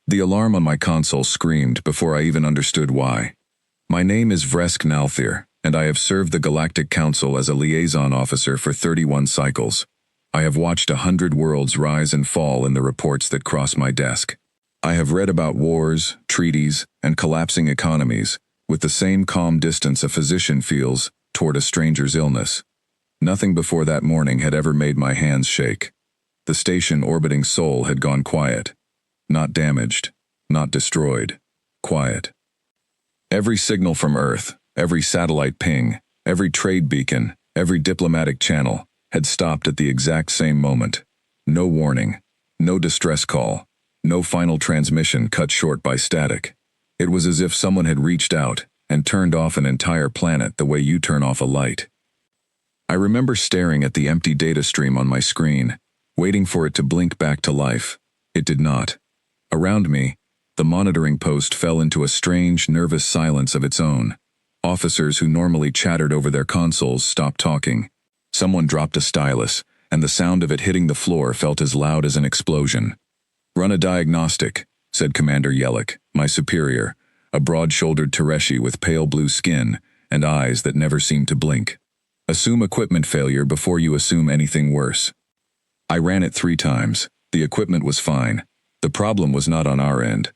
The alarm on my console screamed before I even understood why. My name is Vresk Nalthir, and I have served the Galactic Council as a liaison officer for 31 cycles. I have watched 100 worlds rise and fall in the reports that cross my desk. I have read about wars, treaties, and collapsing economies, with the same calm distance a physician feels toward a stranger's illness. Nothing before that morning had ever made my hands shake. The station orbiting Sol had gone quiet. Not damaged, not destroyed. Quiet. Every signal from Earth, every satellite ping, every trade beacon, every diplomatic channel had stopped at the exact same moment. No warning, no distress call, no final transmission cut short by static. It was as if someone had reached out and turned off an entire planet the way you turn off a light. I remember staring at the empty data stream on my screen, waiting for it to blink back to life. It did not. Around me, the monitoring post fell into a strange, nervous silence of its own. Officers who normally chattered over their consoles stopped talking. Someone dropped a stylus, and the sound of it hitting the floor felt as loud as an explosion. "Run a diagnostic," said Commander Yellick, my superior, a broad-shouldered Tereshi with pale blue skin and eyes that never seemed to blink. "Assume equipment failure before you assume anything worse." I ran it 3 times. The equipment was fine. The problem was not on our end.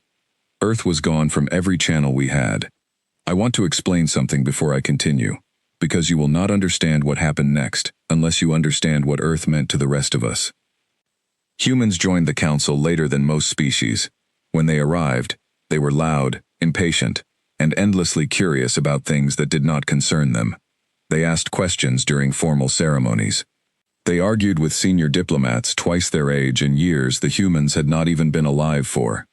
Earth was gone from every channel we had. I want to explain something before I continue, because you will not understand what happened next unless you understand what Earth meant to the rest of us. Humans joined the Council later than most species. When they arrived, they were loud, impatient, and endlessly curious about things that did not concern them. They asked questions during formal ceremonies. They argued with senior diplomats twice their age in years the humans had not even been alive for.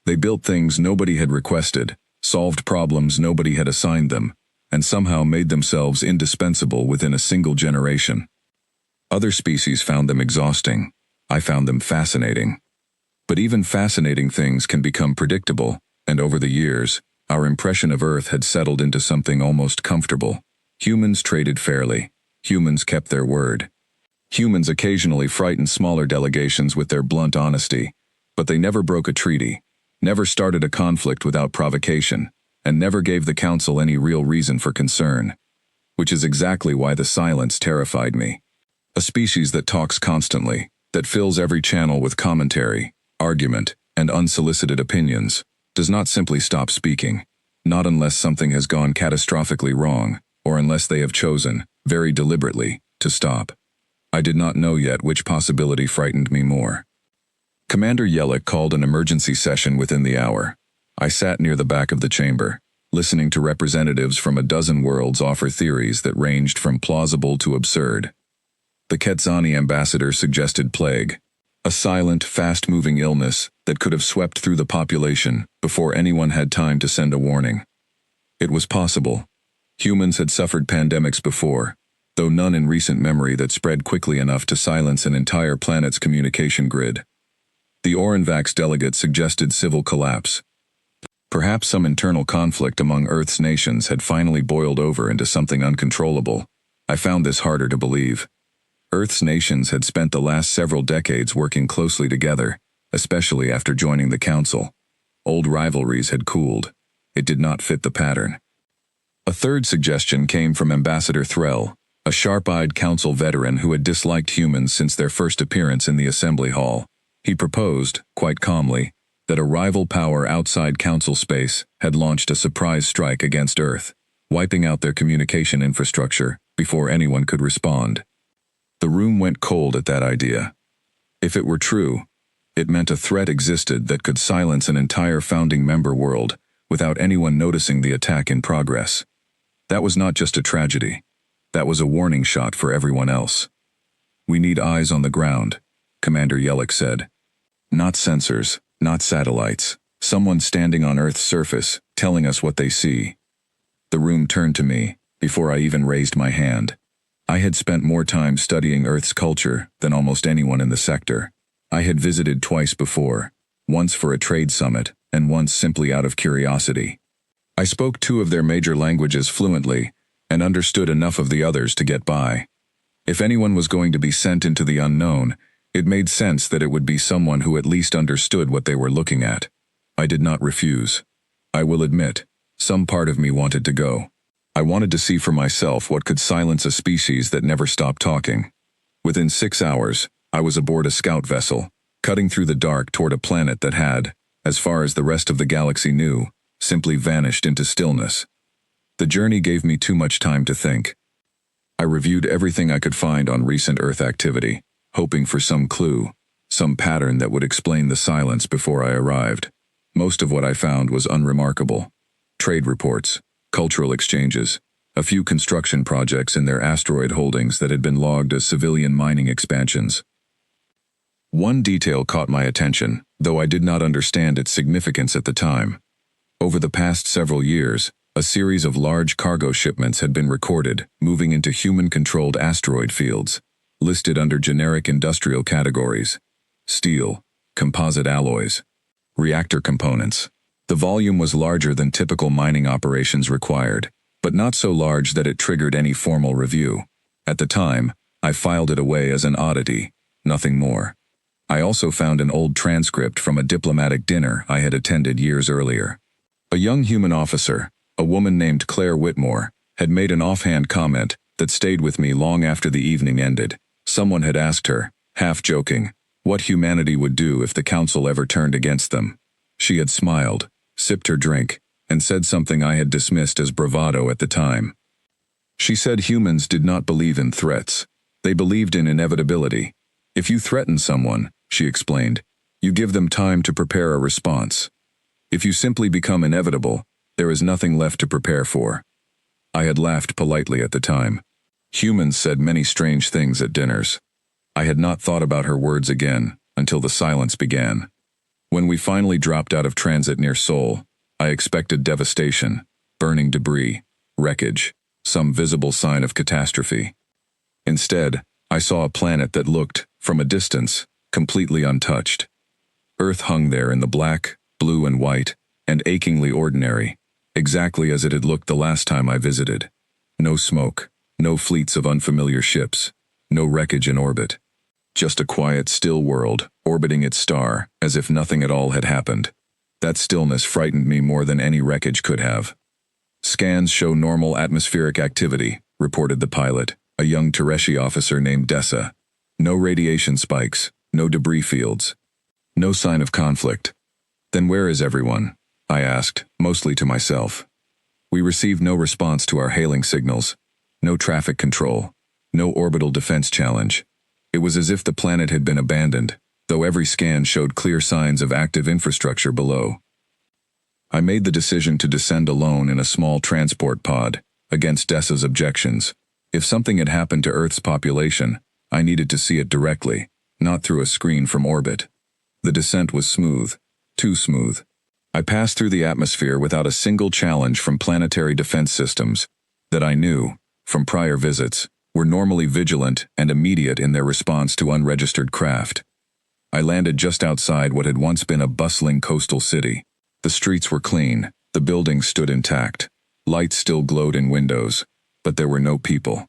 They built things nobody had requested, solved problems nobody had assigned them, and somehow made themselves indispensable within a single generation. Other species found them exhausting. I found them fascinating. But even fascinating things can become predictable, and over the years, our impression of Earth had settled into something almost comfortable. Humans traded fairly. Humans kept their word. Humans occasionally frightened smaller delegations with their blunt honesty, but they never broke a treaty, never started a conflict without provocation, and never gave the Council any real reason for concern. Which is exactly why the silence terrified me. A species that talks constantly, that fills every channel with commentary, argument, and unsolicited opinions, does not simply stop speaking, not unless something has gone catastrophically wrong, or unless they have chosen, very deliberately, to stop. I did not know yet which possibility frightened me more. Commander Yellick called an emergency session within the hour. I sat near the back of the chamber, listening to representatives from a dozen worlds offer theories that ranged from plausible to absurd. The Quetzani ambassador suggested plague, a silent, fast-moving illness that could have swept through the population before anyone had time to send a warning. It was possible. Humans had suffered pandemics before, though none in recent memory that spread quickly enough to silence an entire planet's communication grid. The Orenvax delegate suggested civil collapse. Perhaps some internal conflict among Earth's nations had finally boiled over into something uncontrollable. I found this harder to believe. Earth's nations had spent the last several decades working closely together, especially after joining the Council. Old rivalries had cooled. It did not fit the pattern. A third suggestion came from Ambassador Threll, a sharp-eyed Council veteran who had disliked humans since their first appearance in the Assembly Hall. He proposed, quite calmly, that a rival power outside Council space had launched a surprise strike against Earth, wiping out their communication infrastructure before anyone could respond. The room went cold at that idea. If it were true, it meant a threat existed that could silence an entire founding member world without anyone noticing the attack in progress. That was not just a tragedy. That was a warning shot for everyone else. "We need eyes on the ground," Commander Yellick said. "Not sensors, not satellites. Someone standing on Earth's surface, telling us what they see." The room turned to me, before I even raised my hand. I had spent more time studying Earth's culture than almost anyone in the sector. I had visited twice before, once for a trade summit, and once simply out of curiosity. I spoke 2 of their major languages fluently, and understood enough of the others to get by. If anyone was going to be sent into the unknown, it made sense that it would be someone who at least understood what they were looking at. I did not refuse. I will admit, some part of me wanted to go. I wanted to see for myself what could silence a species that never stopped talking. Within 6 hours, I was aboard a scout vessel, cutting through the dark toward a planet that had, as far as the rest of the galaxy knew, simply vanished into stillness. The journey gave me too much time to think. I reviewed everything I could find on recent Earth activity, hoping for some clue, some pattern that would explain the silence before I arrived. Most of what I found was unremarkable. Trade reports, cultural exchanges, a few construction projects in their asteroid holdings that had been logged as civilian mining expansions. One detail caught my attention, though I did not understand its significance at the time. Over the past several years, a series of large cargo shipments had been recorded, moving into human-controlled asteroid fields, listed under generic industrial categories: steel, composite alloys, reactor components. The volume was larger than typical mining operations required, but not so large that it triggered any formal review. At the time, I filed it away as an oddity, nothing more. I also found an old transcript from a diplomatic dinner I had attended years earlier. A young human officer, a woman named Claire Whitmore, had made an offhand comment that stayed with me long after the evening ended. Someone had asked her, half joking, what humanity would do if the council ever turned against them. She had smiled, sipped her drink, and said something I had dismissed as bravado at the time. She said humans did not believe in threats. They believed in inevitability. If you threaten someone, she explained, you give them time to prepare a response. If you simply become inevitable, there is nothing left to prepare for. I had laughed politely at the time. Humans said many strange things at dinners. I had not thought about her words again until the silence began. When we finally dropped out of transit near Seoul, I expected devastation, burning debris, wreckage, some visible sign of catastrophe. Instead, I saw a planet that looked, from a distance, completely untouched. Earth hung there in the black, blue and white, and achingly ordinary, exactly as it had looked the last time I visited. No smoke, no fleets of unfamiliar ships, no wreckage in orbit. Just a quiet, still world, orbiting its star, as if nothing at all had happened. That stillness frightened me more than any wreckage could have. Scans show normal atmospheric activity, reported the pilot, a young Tereshi officer named Dessa. No radiation spikes, no debris fields. No sign of conflict. Then where is everyone? I asked, mostly to myself. We received no response to our hailing signals, no traffic control, no orbital defense challenge. It was as if the planet had been abandoned, though every scan showed clear signs of active infrastructure below. I made the decision to descend alone in a small transport pod, against Dessa's objections. If something had happened to Earth's population, I needed to see it directly, not through a screen from orbit. The descent was smooth, too smooth. I passed through the atmosphere without a single challenge from planetary defense systems that I knew, from prior visits, were normally vigilant and immediate in their response to unregistered craft. I landed just outside what had once been a bustling coastal city. The streets were clean, the buildings stood intact, lights still glowed in windows, but there were no people.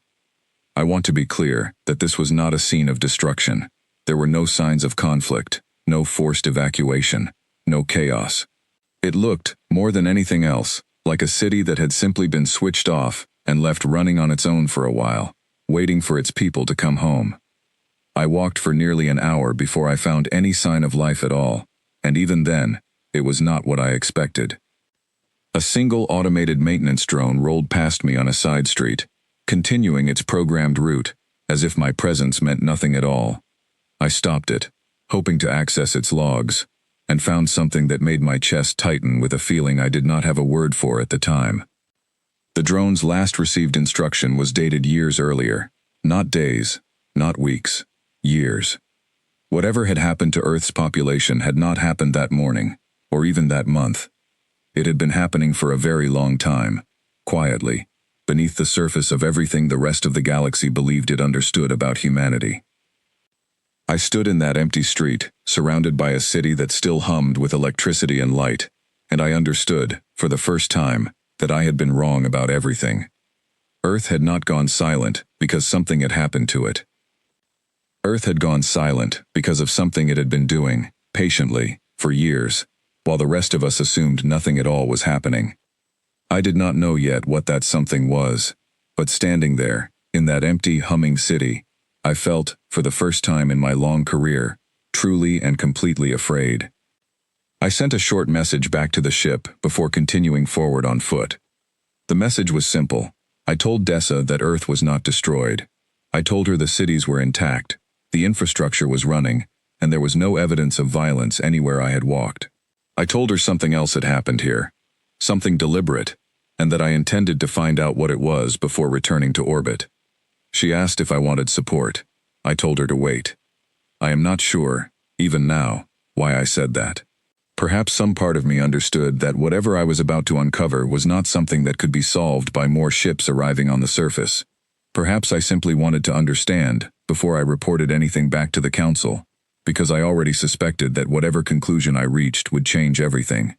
I want to be clear that this was not a scene of destruction. There were no signs of conflict, no forced evacuation, no chaos. It looked, more than anything else, like a city that had simply been switched off and left running on its own for a while, waiting for its people to come home. I walked for nearly an hour before I found any sign of life at all, and even then, it was not what I expected. A single automated maintenance drone rolled past me on a side street, continuing its programmed route, as if my presence meant nothing at all. I stopped it, hoping to access its logs, and found something that made my chest tighten with a feeling I did not have a word for at the time. The drone's last received instruction was dated years earlier, not days, not weeks, years. Whatever had happened to Earth's population had not happened that morning, or even that month. It had been happening for a very long time, quietly, beneath the surface of everything the rest of the galaxy believed it understood about humanity. I stood in that empty street, surrounded by a city that still hummed with electricity and light, and I understood, for the first time, that I had been wrong about everything. Earth had not gone silent because something had happened to it. Earth had gone silent because of something it had been doing, patiently, for years, while the rest of us assumed nothing at all was happening. I did not know yet what that something was, but standing there, in that empty, humming city, I felt, for the first time in my long career, truly and completely afraid. I sent a short message back to the ship before continuing forward on foot. The message was simple. I told Dessa that Earth was not destroyed. I told her the cities were intact, the infrastructure was running, and there was no evidence of violence anywhere I had walked. I told her something else had happened here, something deliberate, and that I intended to find out what it was before returning to orbit. She asked if I wanted support. I told her to wait. I am not sure, even now, why I said that. Perhaps some part of me understood that whatever I was about to uncover was not something that could be solved by more ships arriving on the surface. Perhaps I simply wanted to understand before I reported anything back to the council, because I already suspected that whatever conclusion I reached would change everything.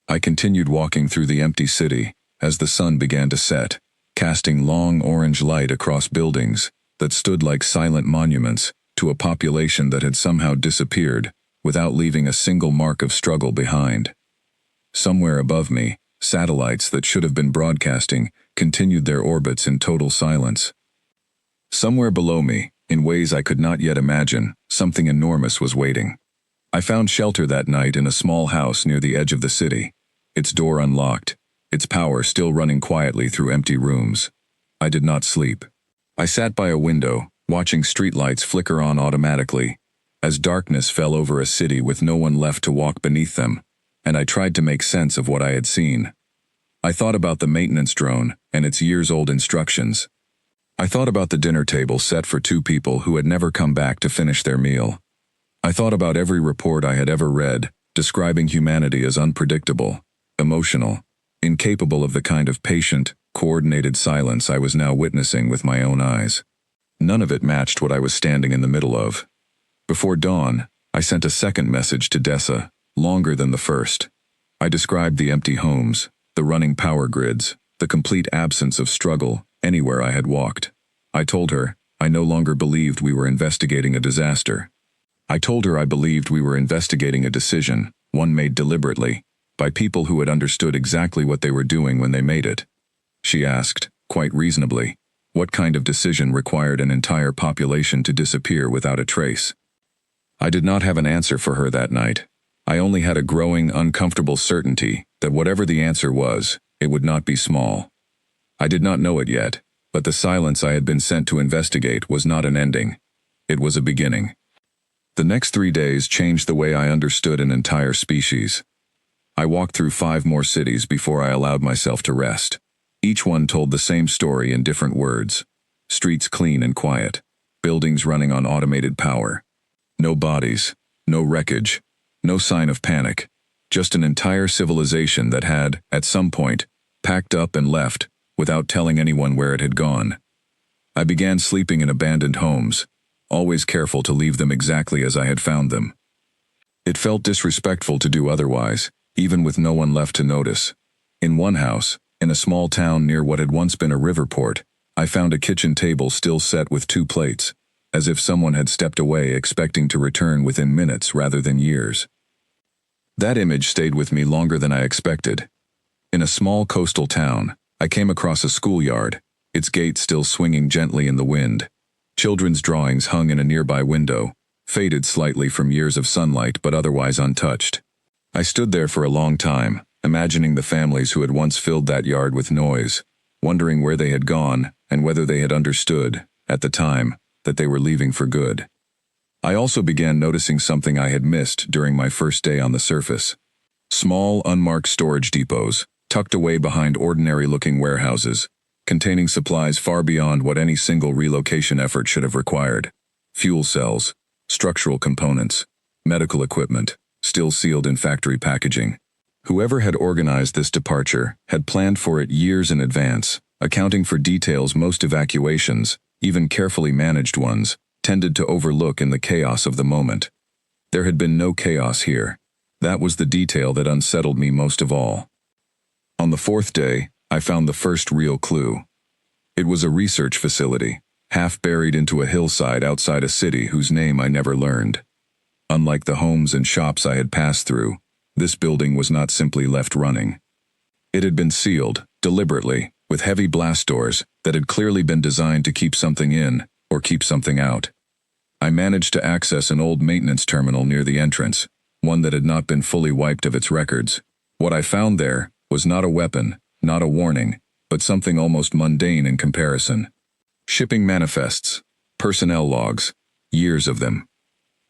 I continued walking through the empty city as the sun began to set, casting long orange light across buildings that stood like silent monuments to a population that had somehow disappeared without leaving a single mark of struggle behind. Somewhere above me, satellites that should have been broadcasting continued their orbits in total silence. Somewhere below me, in ways I could not yet imagine, something enormous was waiting. I found shelter that night in a small house near the edge of the city, its door unlocked, its power still running quietly through empty rooms. I did not sleep. I sat by a window, watching streetlights flicker on automatically, as darkness fell over a city with no one left to walk beneath them, and I tried to make sense of what I had seen. I thought about the maintenance drone and its years-old instructions. I thought about the dinner table set for 2 people who had never come back to finish their meal. I thought about every report I had ever read, describing humanity as unpredictable, emotional, incapable of the kind of patient, coordinated silence I was now witnessing with my own eyes. None of it matched what I was standing in the middle of. Before dawn, I sent a second message to Dessa, longer than the first. I described the empty homes, the running power grids, the complete absence of struggle anywhere I had walked. I told her I no longer believed we were investigating a disaster. I told her I believed we were investigating a decision, one made deliberately, by people who had understood exactly what they were doing when they made it. She asked, quite reasonably, what kind of decision required an entire population to disappear without a trace. I did not have an answer for her that night. I only had a growing, uncomfortable certainty that whatever the answer was, it would not be small. I did not know it yet, but the silence I had been sent to investigate was not an ending. It was a beginning. The next 3 days changed the way I understood an entire species. I walked through 5 more cities before I allowed myself to rest. Each one told the same story in different words. Streets clean and quiet. Buildings running on automated power. No bodies. No wreckage. No sign of panic. Just an entire civilization that had, at some point, packed up and left without telling anyone where it had gone. I began sleeping in abandoned homes, always careful to leave them exactly as I had found them. It felt disrespectful to do otherwise, even with no one left to notice. In one house, in a small town near what had once been a river port, I found a kitchen table still set with 2 plates, as if someone had stepped away expecting to return within minutes rather than years. That image stayed with me longer than I expected. In a small coastal town, I came across a schoolyard, its gate still swinging gently in the wind. Children's drawings hung in a nearby window, faded slightly from years of sunlight but otherwise untouched. I stood there for a long time, imagining the families who had once filled that yard with noise, wondering where they had gone and whether they had understood, at the time, that they were leaving for good. I also began noticing something I had missed during my first day on the surface. Small, unmarked storage depots, tucked away behind ordinary-looking warehouses, containing supplies far beyond what any single relocation effort should have required. Fuel cells, structural components, medical equipment, still sealed in factory packaging. Whoever had organized this departure had planned for it years in advance, accounting for details most evacuations, even carefully managed ones, tended to overlook in the chaos of the moment. There had been no chaos here. That was the detail that unsettled me most of all. On the 4th day, I found the first real clue. It was a research facility, half buried into a hillside outside a city whose name I never learned. Unlike the homes and shops I had passed through, this building was not simply left running. It had been sealed, deliberately, with heavy blast doors that had clearly been designed to keep something in or keep something out. I managed to access an old maintenance terminal near the entrance, one that had not been fully wiped of its records. What I found there was not a weapon, not a warning, but something almost mundane in comparison. Shipping manifests, personnel logs, years of them.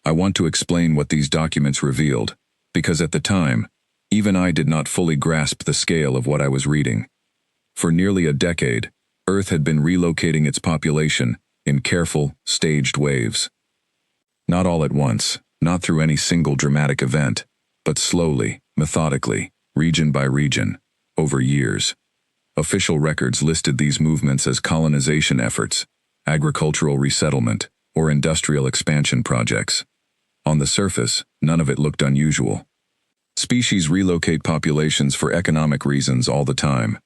I want to explain what these documents revealed, because at the time, even I did not fully grasp the scale of what I was reading. For nearly a decade, Earth had been relocating its population in careful, staged waves. Not all at once, not through any single dramatic event, but slowly, methodically, region by region, over years. Official records listed these movements as colonization efforts, agricultural resettlement, or industrial expansion projects. On the surface, none of it looked unusual. Species relocate populations for economic reasons all the time.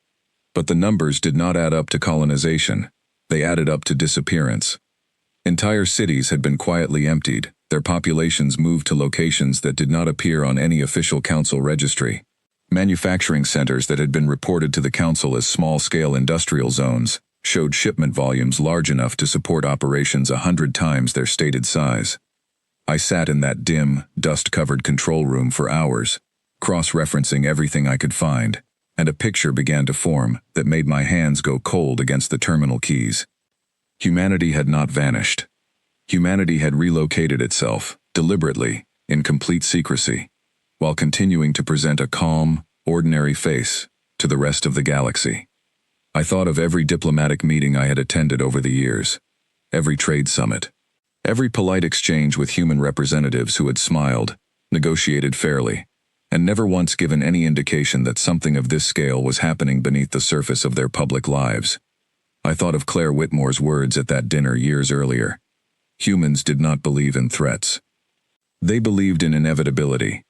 But the numbers did not add up to colonization. They added up to disappearance. Entire cities had been quietly emptied, their populations moved to locations that did not appear on any official council registry. Manufacturing centers that had been reported to the council as small-scale industrial zones showed shipment volumes large enough to support operations 100 times their stated size. I sat in that dim, dust-covered control room for hours, cross-referencing everything I could find, and a picture began to form that made my hands go cold against the terminal keys. Humanity had not vanished. Humanity had relocated itself, deliberately, in complete secrecy, while continuing to present a calm, ordinary face to the rest of the galaxy. I thought of every diplomatic meeting I had attended over the years, every trade summit, every polite exchange with human representatives who had smiled, negotiated fairly, and never once given any indication that something of this scale was happening beneath the surface of their public lives. I thought of Claire Whitmore's words at that dinner years earlier. Humans did not believe in threats. They believed in inevitability.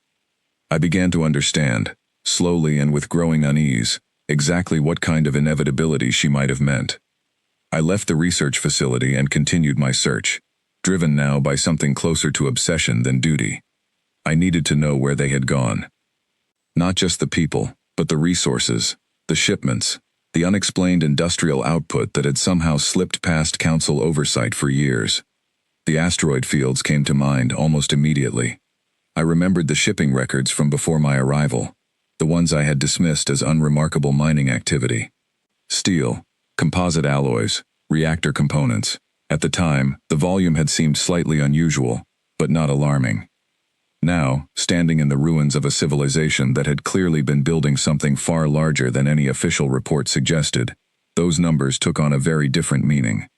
I began to understand, slowly and with growing unease, exactly what kind of inevitability she might have meant. I left the research facility and continued my search, driven now by something closer to obsession than duty. I needed to know where they had gone. Not just the people, but the resources, the shipments, the unexplained industrial output that had somehow slipped past council oversight for years. The asteroid fields came to mind almost immediately. I remembered the shipping records from before my arrival, the ones I had dismissed as unremarkable mining activity. Steel, composite alloys, reactor components. At the time, the volume had seemed slightly unusual, but not alarming. Now, standing in the ruins of a civilization that had clearly been building something far larger than any official report suggested, those numbers took on a very different meaning.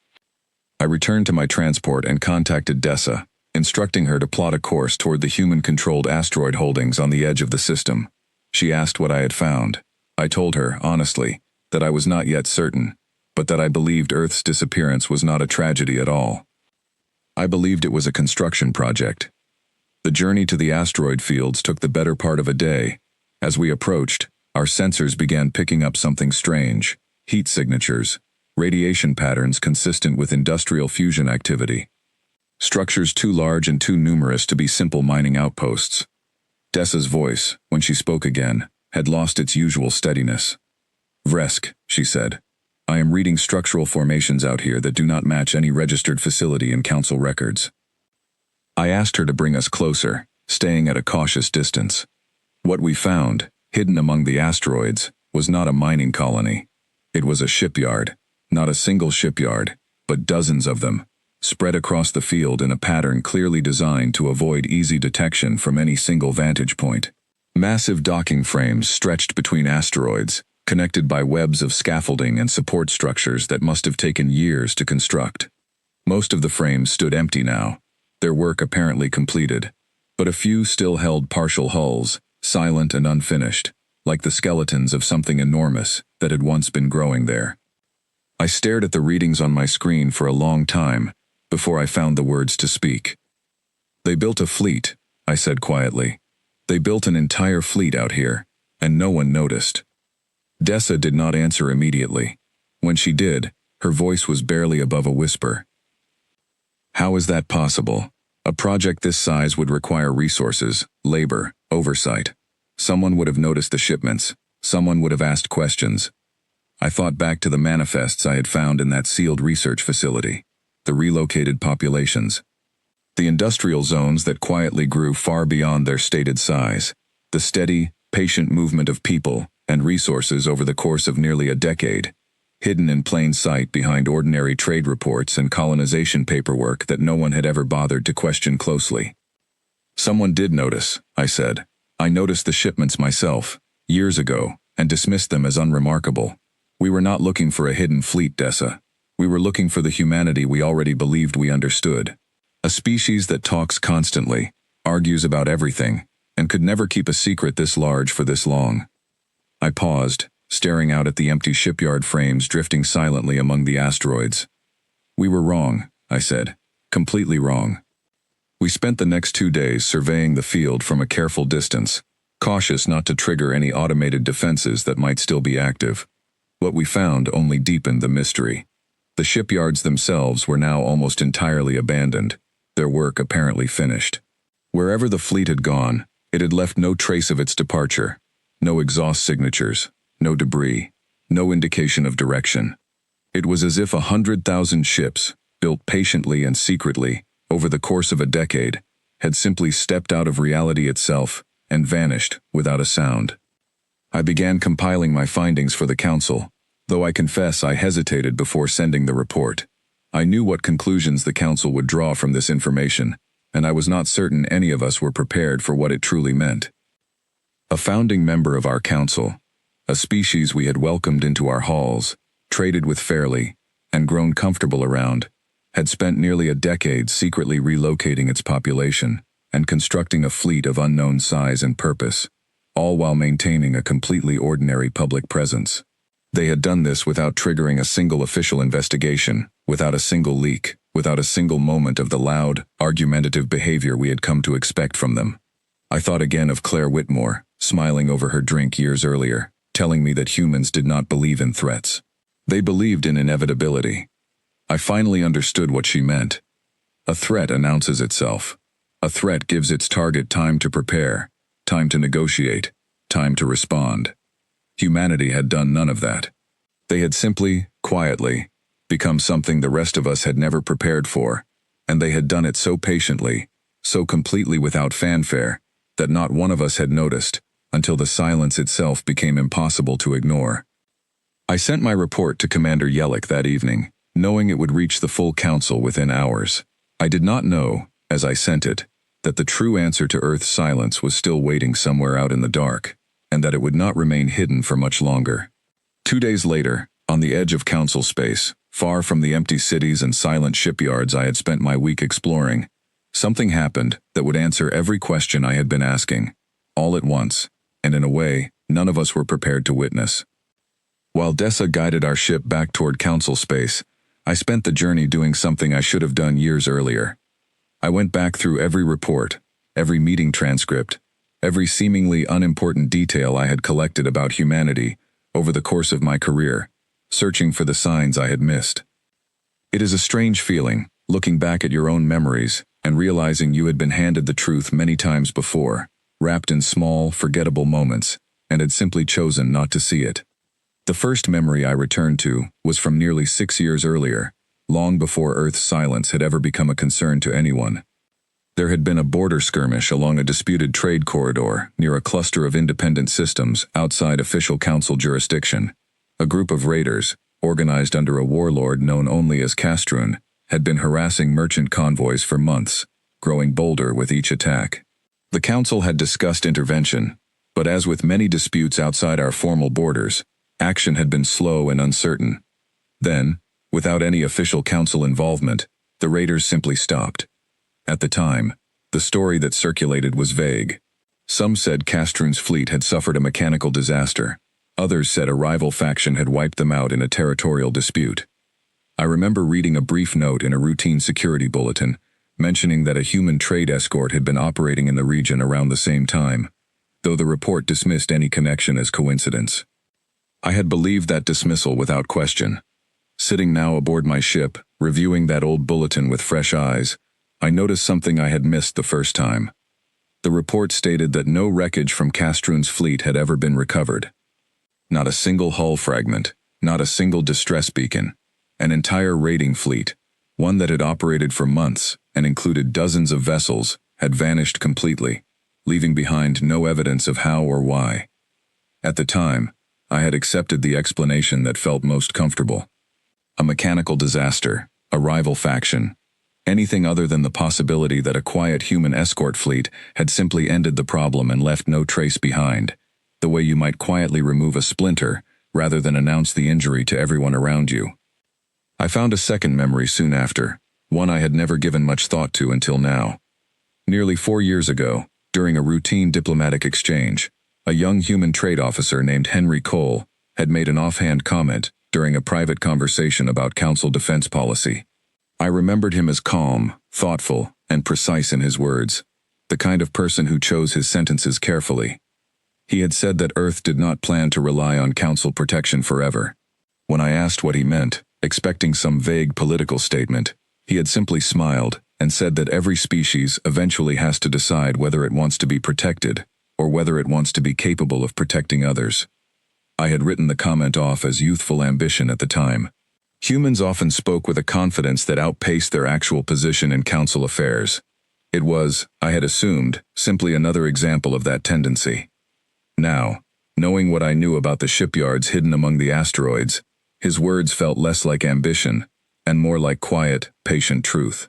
I returned to my transport and contacted Dessa, instructing her to plot a course toward the human-controlled asteroid holdings on the edge of the system. She asked what I had found. I told her, honestly, that I was not yet certain, but that I believed Earth's disappearance was not a tragedy at all. I believed it was a construction project. The journey to the asteroid fields took the better part of a day. As we approached, our sensors began picking up something strange: heat signatures, radiation patterns consistent with industrial fusion activity. Structures too large and too numerous to be simple mining outposts. Dessa's voice, when she spoke again, had lost its usual steadiness. "Vresk," she said, "I am reading structural formations out here that do not match any registered facility in council records." I asked her to bring us closer, staying at a cautious distance. What we found, hidden among the asteroids, was not a mining colony. It was a shipyard, not a single shipyard, but dozens of them, spread across the field in a pattern clearly designed to avoid easy detection from any single vantage point. Massive docking frames stretched between asteroids, connected by webs of scaffolding and support structures that must have taken years to construct. Most of the frames stood empty now, their work apparently completed, but a few still held partial hulls, silent and unfinished, like the skeletons of something enormous that had once been growing there. I stared at the readings on my screen for a long time before I found the words to speak. "They built a fleet," I said quietly. "They built an entire fleet out here, and no one noticed." Dessa did not answer immediately. When she did, her voice was barely above a whisper. "How is that possible? A project this size would require resources, labor, oversight. Someone would have noticed the shipments. Someone would have asked questions. I thought back to the manifests I had found in that sealed research facility, the relocated populations, the industrial zones that quietly grew far beyond their stated size, the steady, patient movement of people and resources over the course of nearly a decade, hidden in plain sight behind ordinary trade reports and colonization paperwork that no one had ever bothered to question closely. Someone did notice, I said. I noticed the shipments myself, years ago, and dismissed them as unremarkable. We were not looking for a hidden fleet, Dessa. We were looking for the humanity we already believed we understood. A species that talks constantly, argues about everything, and could never keep a secret this large for this long. I paused, staring out at the empty shipyard frames drifting silently among the asteroids. We were wrong, I said. Completely wrong. We spent the next 2 days surveying the field from a careful distance, cautious not to trigger any automated defenses that might still be active. What we found only deepened the mystery. The shipyards themselves were now almost entirely abandoned, their work apparently finished. Wherever the fleet had gone, it had left no trace of its departure, no exhaust signatures, no debris, no indication of direction. It was as if 100,000 ships, built patiently and secretly, over the course of a decade, had simply stepped out of reality itself and vanished without a sound. I began compiling my findings for the council, though I confess I hesitated before sending the report. I knew what conclusions the council would draw from this information, and I was not certain any of us were prepared for what it truly meant. A founding member of our council, a species we had welcomed into our halls, traded with fairly, and grown comfortable around, had spent nearly a decade secretly relocating its population and constructing a fleet of unknown size and purpose, all while maintaining a completely ordinary public presence. They had done this without triggering a single official investigation, without a single leak, without a single moment of the loud, argumentative behavior we had come to expect from them. I thought again of Claire Whitmore, smiling over her drink years earlier, telling me that humans did not believe in threats. They believed in inevitability. I finally understood what she meant. A threat announces itself. A threat gives its target time to prepare, time to negotiate, time to respond. Humanity had done none of that. They had simply, quietly, become something the rest of us had never prepared for, and they had done it so patiently, so completely without fanfare, that not one of us had noticed, until the silence itself became impossible to ignore. I sent my report to Commander Yellick that evening, knowing it would reach the full council within hours. I did not know, as I sent it, that the true answer to Earth's silence was still waiting somewhere out in the dark, and that it would not remain hidden for much longer. 2 days later, on the edge of council space, far from the empty cities and silent shipyards I had spent my week exploring, something happened that would answer every question I had been asking, all at once, and in a way none of us were prepared to witness. While Dessa guided our ship back toward council space, I spent the journey doing something I should have done years earlier. I went back through every report, every meeting transcript, every seemingly unimportant detail I had collected about humanity over the course of my career, searching for the signs I had missed. It is a strange feeling, looking back at your own memories and realizing you had been handed the truth many times before, wrapped in small, forgettable moments, and had simply chosen not to see it. The first memory I returned to was from nearly 6 years earlier, long before Earth's silence had ever become a concern to anyone. There had been a border skirmish along a disputed trade corridor near a cluster of independent systems outside official council jurisdiction. A group of raiders, organized under a warlord known only as Castrun, had been harassing merchant convoys for months, growing bolder with each attack. The council had discussed intervention, but as with many disputes outside our formal borders, action had been slow and uncertain. Then, without any official council involvement, the raiders simply stopped. At the time, the story that circulated was vague. Some said Castrun's fleet had suffered a mechanical disaster. Others said a rival faction had wiped them out in a territorial dispute. I remember reading a brief note in a routine security bulletin, mentioning that a human trade escort had been operating in the region around the same time, though the report dismissed any connection as coincidence. I had believed that dismissal without question. Sitting now aboard my ship, reviewing that old bulletin with fresh eyes, I noticed something I had missed the first time. The report stated that no wreckage from Castrune's fleet had ever been recovered. Not a single hull fragment, not a single distress beacon. An entire raiding fleet, one that had operated for months and included dozens of vessels, had vanished completely, leaving behind no evidence of how or why. At the time, I had accepted the explanation that felt most comfortable. A mechanical disaster, a rival faction. Anything other than the possibility that a quiet human escort fleet had simply ended the problem and left no trace behind, the way you might quietly remove a splinter rather than announce the injury to everyone around you. I found a second memory soon after, one I had never given much thought to until now. Nearly 4 years ago, during a routine diplomatic exchange, a young human trade officer named Henry Cole had made an offhand comment during a private conversation about Council defense policy. I remembered him as calm, thoughtful, and precise in his words, the kind of person who chose his sentences carefully. He had said that Earth did not plan to rely on Council protection forever. When I asked what he meant, expecting some vague political statement, he had simply smiled and said that every species eventually has to decide whether it wants to be protected or whether it wants to be capable of protecting others. I had written the comment off as youthful ambition at the time. Humans often spoke with a confidence that outpaced their actual position in Council affairs. It was, I had assumed, simply another example of that tendency. Now, knowing what I knew about the shipyards hidden among the asteroids, his words felt less like ambition and more like quiet, patient truth.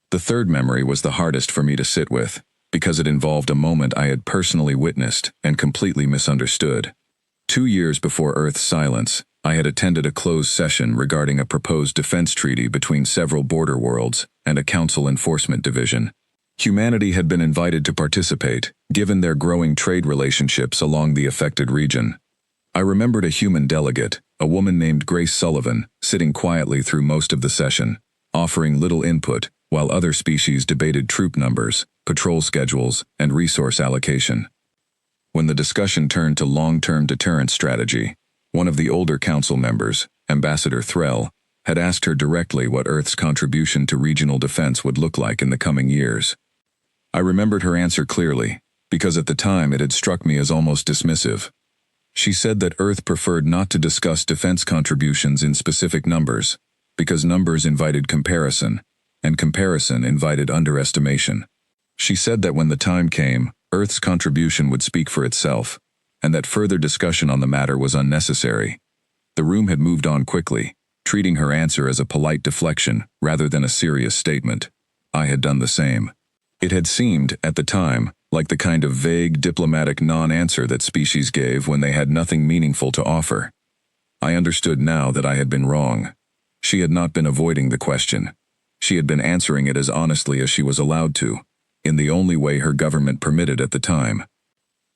The third memory was the hardest for me to sit with, because it involved a moment I had personally witnessed and completely misunderstood. 2 years before Earth's silence, I had attended a closed session regarding a proposed defense treaty between several border worlds and a Council enforcement division. Humanity had been invited to participate, given their growing trade relationships along the affected region. I remembered a human delegate, a woman named Grace Sullivan, sitting quietly through most of the session, offering little input, while other species debated troop numbers, patrol schedules, and resource allocation. When the discussion turned to long-term deterrence strategy, one of the older Council members, Ambassador Threll, had asked her directly what Earth's contribution to regional defense would look like in the coming years. I remembered her answer clearly, because at the time it had struck me as almost dismissive. She said that Earth preferred not to discuss defense contributions in specific numbers, because numbers invited comparison, and comparison invited underestimation. She said that when the time came, Earth's contribution would speak for itself, and that further discussion on the matter was unnecessary. The room had moved on quickly, treating her answer as a polite deflection rather than a serious statement. I had done the same. It had seemed, at the time, like the kind of vague diplomatic non-answer that species gave when they had nothing meaningful to offer. I understood now that I had been wrong. She had not been avoiding the question. She had been answering it as honestly as she was allowed to, in the only way her government permitted at the time.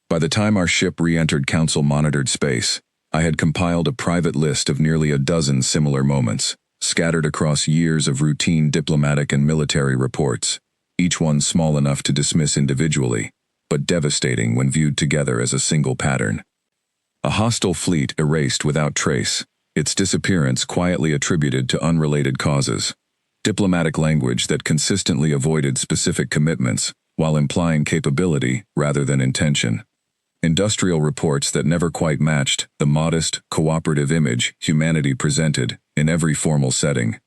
By the time our ship re-entered Council-monitored space, I had compiled a private list of nearly a dozen similar moments, scattered across years of routine diplomatic and military reports, each one small enough to dismiss individually, but devastating when viewed together as a single pattern. A hostile fleet erased without trace, its disappearance quietly attributed to unrelated causes. Diplomatic language that consistently avoided specific commitments, while implying capability rather than intention. Industrial reports that never quite matched the modest, cooperative image humanity presented in every formal setting.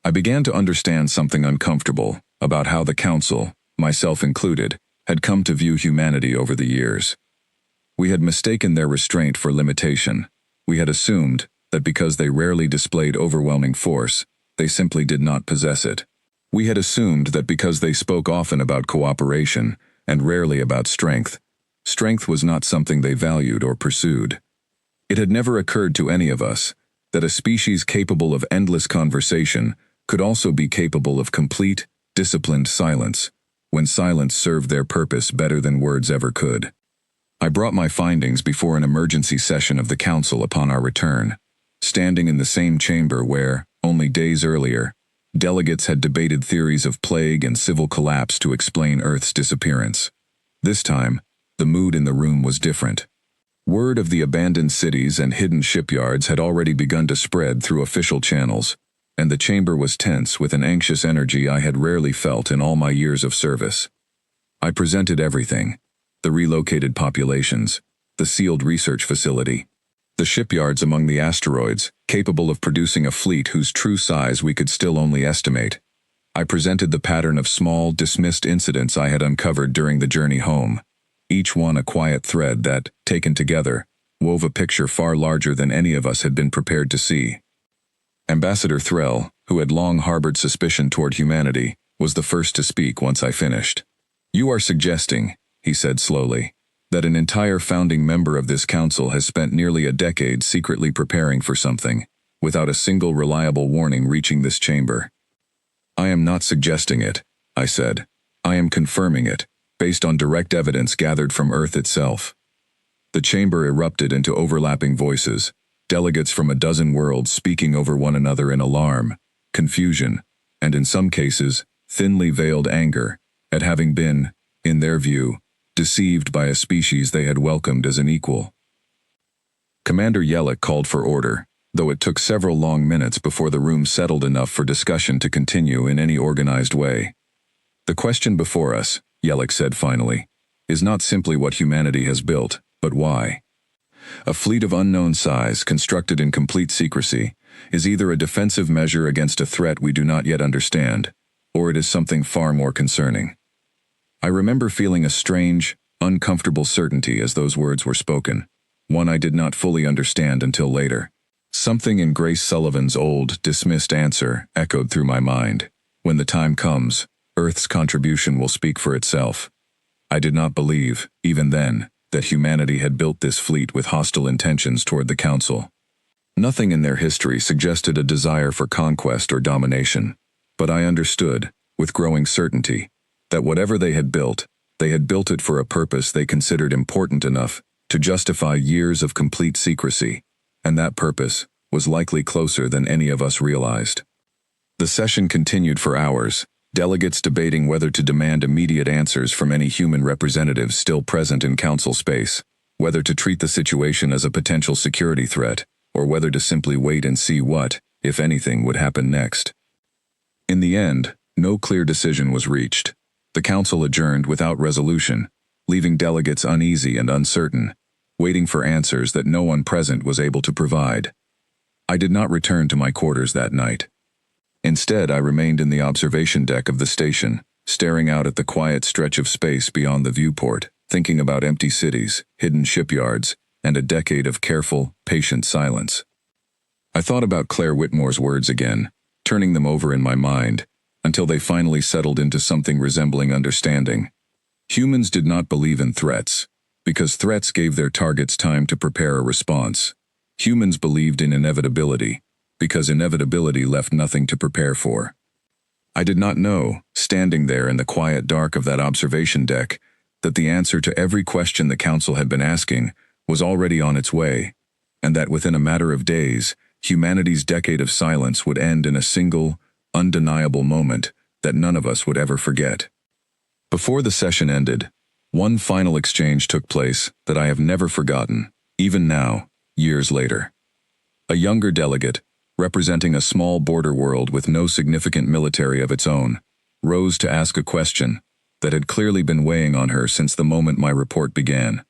I began to understand something uncomfortable about how the Council, myself included, had come to view humanity over the years. We had mistaken their restraint for limitation. We had assumed that because they rarely displayed overwhelming force, they simply did not possess it. We had assumed that because they spoke often about cooperation and rarely about strength, strength was not something they valued or pursued. It had never occurred to any of us that a species capable of endless conversation could also be capable of complete, disciplined silence, when silence served their purpose better than words ever could. I brought my findings before an emergency session of the Council upon our return, standing in the same chamber where, only days earlier, delegates had debated theories of plague and civil collapse to explain Earth's disappearance. This time, the mood in the room was different. Word of the abandoned cities and hidden shipyards had already begun to spread through official channels, and the chamber was tense with an anxious energy I had rarely felt in all my years of service. I presented everything: the relocated populations, the sealed research facility, the shipyards among the asteroids, capable of producing a fleet whose true size we could still only estimate. I presented the pattern of small, dismissed incidents I had uncovered during the journey home, each one a quiet thread that, taken together, wove a picture far larger than any of us had been prepared to see. Ambassador Threll, who had long harbored suspicion toward humanity, was the first to speak once I finished. "You are suggesting," he said slowly, "that an entire founding member of this council has spent nearly a decade secretly preparing for something, without a single reliable warning reaching this chamber." "I am not suggesting it," I said. "I am confirming it, based on direct evidence gathered from Earth itself." The chamber erupted into overlapping voices, delegates from a dozen worlds speaking over one another in alarm, confusion, and in some cases, thinly veiled anger, at having been, in their view, deceived by a species they had welcomed as an equal. Commander Yellick called for order, though it took several long minutes before the room settled enough for discussion to continue in any organized way. "The question before us," Yellick said finally, "is not simply what humanity has built, but why. A fleet of unknown size, constructed in complete secrecy, is either a defensive measure against a threat we do not yet understand, or it is something far more concerning." I remember feeling a strange, uncomfortable certainty as those words were spoken, one I did not fully understand until later. Something in Grace Sullivan's old, dismissed answer echoed through my mind: "When the time comes, Earth's contribution will speak for itself." I did not believe, even then, that humanity had built this fleet with hostile intentions toward the Council. Nothing in their history suggested a desire for conquest or domination, but I understood, with growing certainty, that whatever they had built it for a purpose they considered important enough to justify years of complete secrecy, and that purpose was likely closer than any of us realized. The session continued for hours, delegates debating whether to demand immediate answers from any human representatives still present in Council space, whether to treat the situation as a potential security threat, or whether to simply wait and see what, if anything, would happen next. In the end, no clear decision was reached. The Council adjourned without resolution, leaving delegates uneasy and uncertain, waiting for answers that no one present was able to provide. I did not return to my quarters that night. Instead, I remained in the observation deck of the station, staring out at the quiet stretch of space beyond the viewport, thinking about empty cities, hidden shipyards, and a decade of careful, patient silence. I thought about Claire Whitmore's words again, turning them over in my mind, until they finally settled into something resembling understanding. Humans did not believe in threats, because threats gave their targets time to prepare a response. Humans believed in inevitability, because inevitability left nothing to prepare for. I did not know, standing there in the quiet dark of that observation deck, that the answer to every question the Council had been asking was already on its way, and that within a matter of days, humanity's decade of silence would end in a single, undeniable moment that none of us would ever forget. Before the session ended, one final exchange took place that I have never forgotten, even now, years later. A younger delegate, representing a small border world with no significant military of its own, rose to ask a question that had clearly been weighing on her since the moment my report began.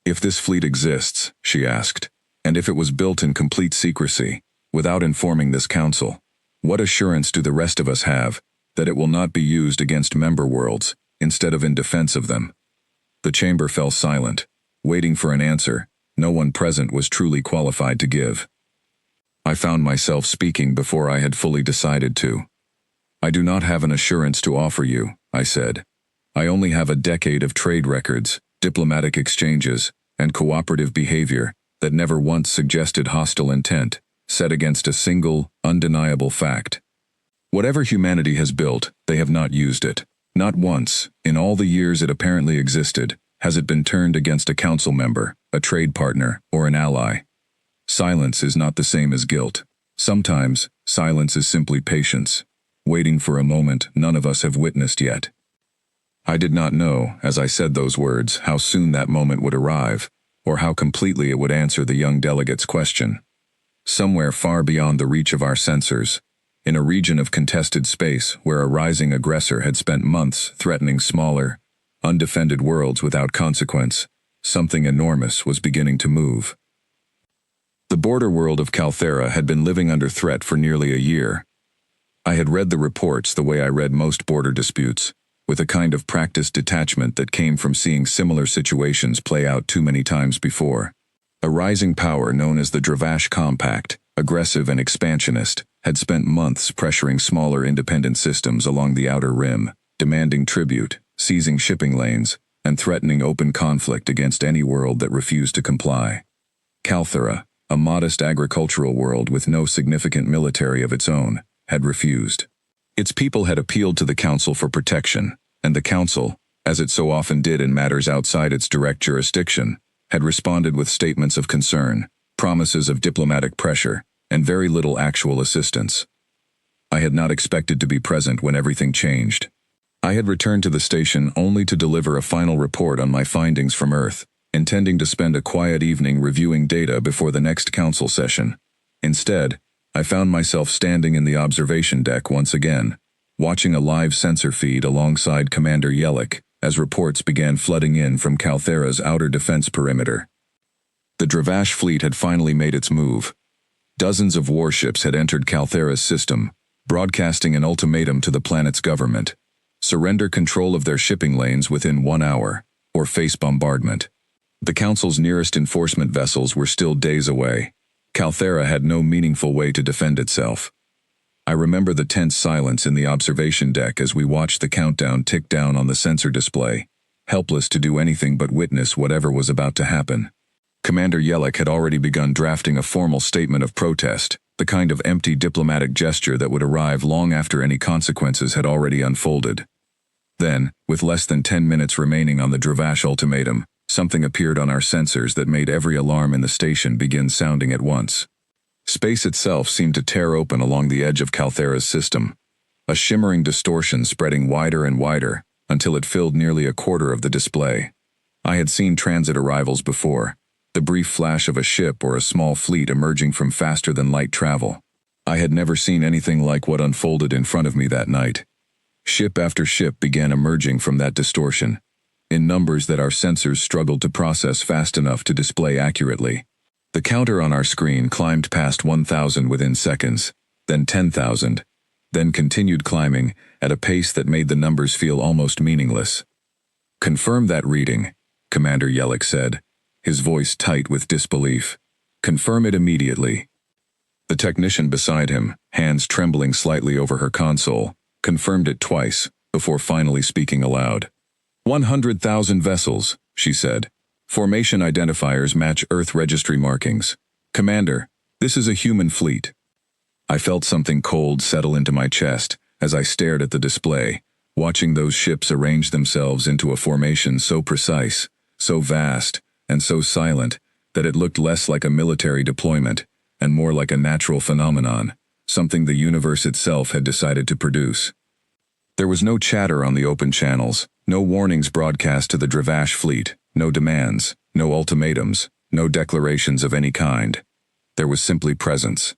"If this fleet exists," she asked, "and if it was built in complete secrecy, without informing this Council, what assurance do the rest of us have that it will not be used against member worlds, instead of in defense of them?" The chamber fell silent, waiting for an answer no one present was truly qualified to give. I found myself speaking before I had fully decided to. "I do not have an assurance to offer you," I said. "I only have a decade of trade records, diplomatic exchanges, and cooperative behavior that never once suggested hostile intent, set against a single, undeniable fact. Whatever humanity has built, they have not used it. Not once, in all the years it apparently existed, has it been turned against a council member, a trade partner, or an ally. Silence is not the same as guilt. Sometimes, silence is simply patience, waiting for a moment none of us have witnessed yet." I did not know, as I said those words, how soon that moment would arrive, or how completely it would answer the young delegate's question. Somewhere far beyond the reach of our sensors, in a region of contested space where a rising aggressor had spent months threatening smaller, undefended worlds without consequence. Something enormous was beginning to move. The border world of Calthera had been living under threat for nearly a year. I had read the reports the way I read most border disputes, with a kind of practiced detachment that came from seeing similar situations play out too many times before. A rising power known as the Dravash Compact, aggressive and expansionist, had spent months pressuring smaller independent systems along the outer rim, demanding tribute, seizing shipping lanes, and threatening open conflict against any world that refused to comply. Calthera, a modest agricultural world with no significant military of its own, had refused. Its people had appealed to the Council for protection, and the Council, as it so often did in matters outside its direct jurisdiction, had responded with statements of concern, promises of diplomatic pressure, and very little actual assistance. I had not expected to be present when everything changed. I had returned to the station only to deliver a final report on my findings from Earth, intending to spend a quiet evening reviewing data before the next council session. Instead, I found myself standing in the observation deck once again, watching a live sensor feed alongside Commander Yellick as reports began flooding in from Calthera's outer defense perimeter. The Dravash fleet had finally made its move. Dozens of warships had entered Calthera's system, broadcasting an ultimatum to the planet's government: surrender control of their shipping lanes within 1 hour, or face bombardment. The Council's nearest enforcement vessels were still days away. Calthera had no meaningful way to defend itself. I remember the tense silence in the observation deck as we watched the countdown tick down on the sensor display, helpless to do anything but witness whatever was about to happen. Commander Yellick had already begun drafting a formal statement of protest, the kind of empty diplomatic gesture that would arrive long after any consequences had already unfolded. Then, with less than 10 minutes remaining on the Dravash ultimatum, something appeared on our sensors that made every alarm in the station begin sounding at once. Space itself seemed to tear open along the edge of Calthera's system, a shimmering distortion spreading wider and wider until it filled nearly a quarter of the display. I had seen transit arrivals before, the brief flash of a ship or a small fleet emerging from faster-than-light travel. I had never seen anything like what unfolded in front of me that night. Ship after ship began emerging from that distortion, in numbers that our sensors struggled to process fast enough to display accurately. The counter on our screen climbed past 1,000 within seconds, then 10,000, then continued climbing at a pace that made the numbers feel almost meaningless. "Confirm that reading," Commander Yellick said, his voice tight with disbelief. "Confirm it immediately." The technician beside him, hands trembling slightly over her console, confirmed it twice before finally speaking aloud. 100,000 vessels, she said. Formation identifiers match Earth registry markings. Commander, this is a human fleet. I felt something cold settle into my chest as I stared at the display, watching those ships arrange themselves into a formation so precise, so vast, and so silent that it looked less like a military deployment and more like a natural phenomenon, something the universe itself had decided to produce. There was no chatter on the open channels, no warnings broadcast to the Dravash fleet, no demands, no ultimatums, no declarations of any kind. There was simply presence.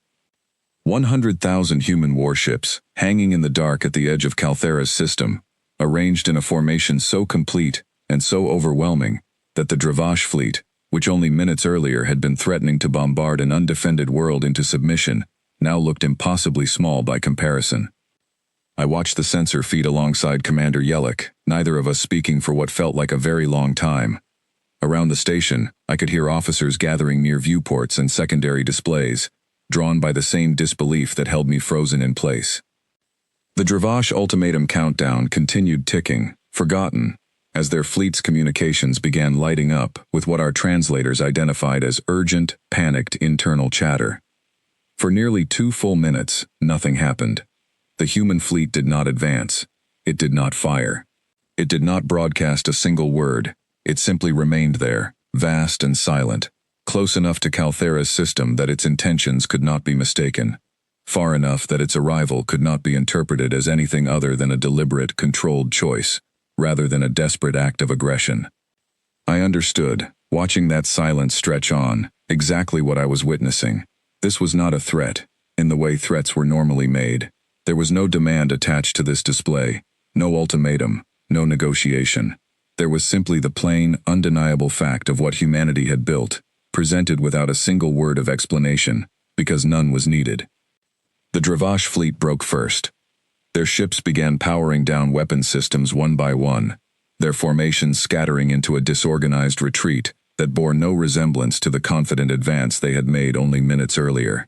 100,000 human warships, hanging in the dark at the edge of Calthera's system, arranged in a formation so complete and so overwhelming that the Dravash fleet, which only minutes earlier had been threatening to bombard an undefended world into submission, now looked impossibly small by comparison. I watched the sensor feed alongside Commander Yellick, neither of us speaking for what felt like a very long time. Around the station, I could hear officers gathering near viewports and secondary displays, drawn by the same disbelief that held me frozen in place. The Dravash ultimatum countdown continued ticking, forgotten, as their fleet's communications began lighting up with what our translators identified as urgent, panicked internal chatter. For nearly 2 full minutes, nothing happened. The human fleet did not advance. It did not fire. It did not broadcast a single word. It simply remained there, vast and silent, close enough to Calthera's system that its intentions could not be mistaken, far enough that its arrival could not be interpreted as anything other than a deliberate, controlled choice, rather than a desperate act of aggression. I understood, watching that silence stretch on, exactly what I was witnessing. This was not a threat, in the way threats were normally made. There was no demand attached to this display, no ultimatum, no negotiation. There was simply the plain, undeniable fact of what humanity had built, presented without a single word of explanation, because none was needed. The Dravash fleet broke first. Their ships began powering down weapon systems one by one, their formations scattering into a disorganized retreat that bore no resemblance to the confident advance they had made only minutes earlier.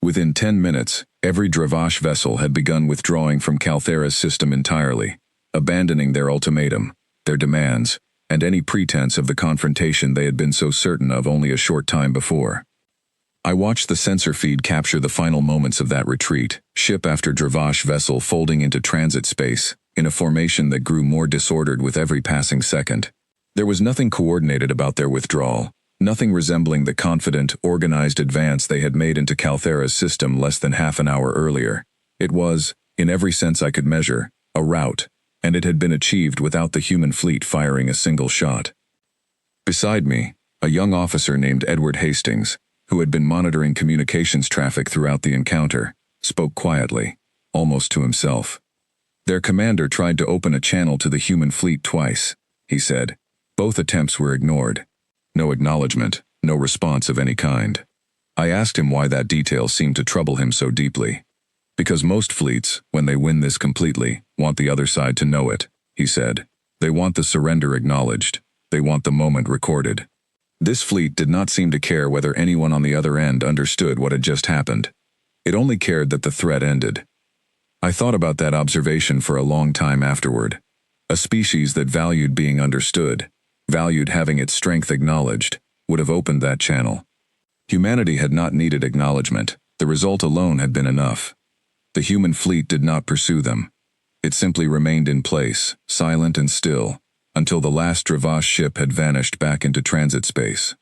Within 10 minutes, every Dravash vessel had begun withdrawing from Calthera's system entirely, abandoning their ultimatum, their demands, and any pretense of the confrontation they had been so certain of only a short time before. I watched the sensor feed capture the final moments of that retreat, ship after Dravash vessel folding into transit space, in a formation that grew more disordered with every passing second. There was nothing coordinated about their withdrawal, nothing resembling the confident, organized advance they had made into Calthera's system less than half an hour earlier. It was, in every sense I could measure, a rout, and it had been achieved without the human fleet firing a single shot. Beside me, a young officer named Edward Hastings, who had been monitoring communications traffic throughout the encounter, spoke quietly, almost to himself. Their commander tried to open a channel to the human fleet twice, he said. Both attempts were ignored. No acknowledgement, no response of any kind. I asked him why that detail seemed to trouble him so deeply. Because most fleets, when they win this completely, want the other side to know it, he said. They want the surrender acknowledged. They want the moment recorded. This fleet did not seem to care whether anyone on the other end understood what had just happened. It only cared that the threat ended. I thought about that observation for a long time afterward. A species that valued being understood, valued having its strength acknowledged, would have opened that channel. Humanity had not needed acknowledgement. The result alone had been enough. The human fleet did not pursue them. It simply remained in place, silent and still, until the last Dravash ship had vanished back into transit space.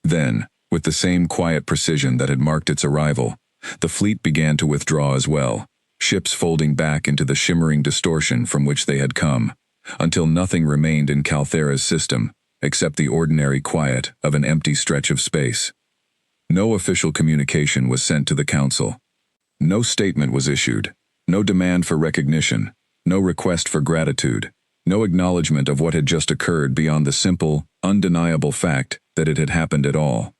Then, with the same quiet precision that had marked its arrival, the fleet began to withdraw as well, ships folding back into the shimmering distortion from which they had come, until nothing remained in Calthera's system except the ordinary quiet of an empty stretch of space. No official communication was sent to the Council. No statement was issued, no demand for recognition, no request for gratitude, no acknowledgement of what had just occurred beyond the simple, undeniable fact that it had happened at all.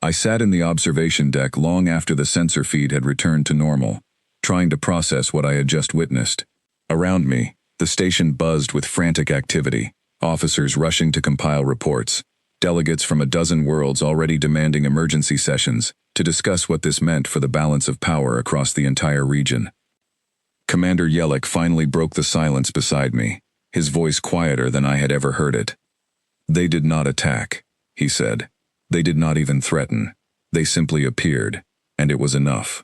I sat in the observation deck long after the sensor feed had returned to normal, trying to process what I had just witnessed. Around me, the station buzzed with frantic activity, officers rushing to compile reports, delegates from a dozen worlds already demanding emergency sessions to discuss what this meant for the balance of power across the entire region. Commander Yellick finally broke the silence beside me, his voice quieter than I had ever heard it. They did not attack, he said. They did not even threaten. They simply appeared, and it was enough.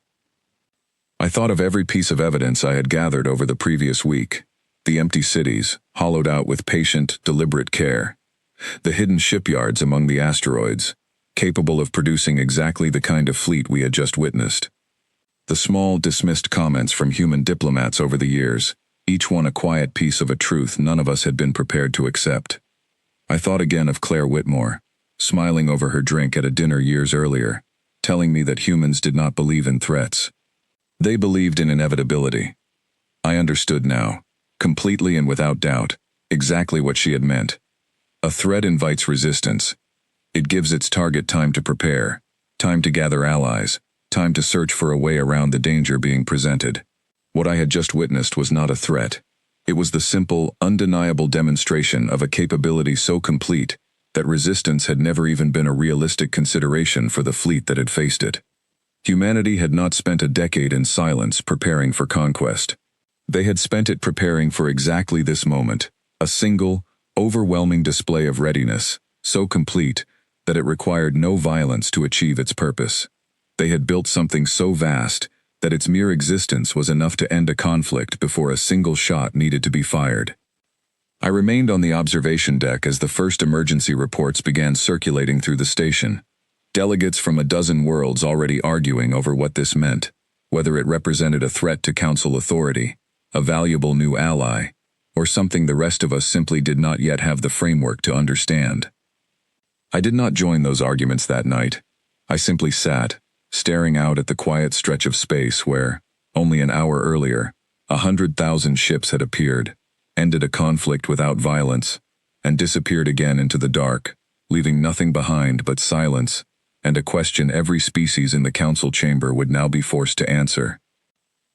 I thought of every piece of evidence I had gathered over the previous week. The empty cities, hollowed out with patient, deliberate care. The hidden shipyards among the asteroids, capable of producing exactly the kind of fleet we had just witnessed. The small, dismissed comments from human diplomats over the years, each one a quiet piece of a truth none of us had been prepared to accept. I thought again of Claire Whitmore, smiling over her drink at a dinner years earlier, telling me that humans did not believe in threats. They believed in inevitability. I understood now, completely and without doubt, exactly what she had meant. A threat invites resistance. It gives its target time to prepare, time to gather allies, time to search for a way around the danger being presented. What I had just witnessed was not a threat. It was the simple, undeniable demonstration of a capability so complete that resistance had never even been a realistic consideration for the fleet that had faced it. Humanity had not spent a decade in silence preparing for conquest. They had spent it preparing for exactly this moment, a single, overwhelming display of readiness, so complete that it required no violence to achieve its purpose. They had built something so vast that its mere existence was enough to end a conflict before a single shot needed to be fired. I remained on the observation deck as the first emergency reports began circulating through the station. Delegates from a dozen worlds already arguing over what this meant, whether it represented a threat to Council authority, a valuable new ally, or something the rest of us simply did not yet have the framework to understand. I did not join those arguments that night. I simply sat, staring out at the quiet stretch of space where, only an hour earlier, 100,000 ships had appeared, ended a conflict without violence, and disappeared again into the dark, leaving nothing behind but silence, and a question every species in the council chamber would now be forced to answer.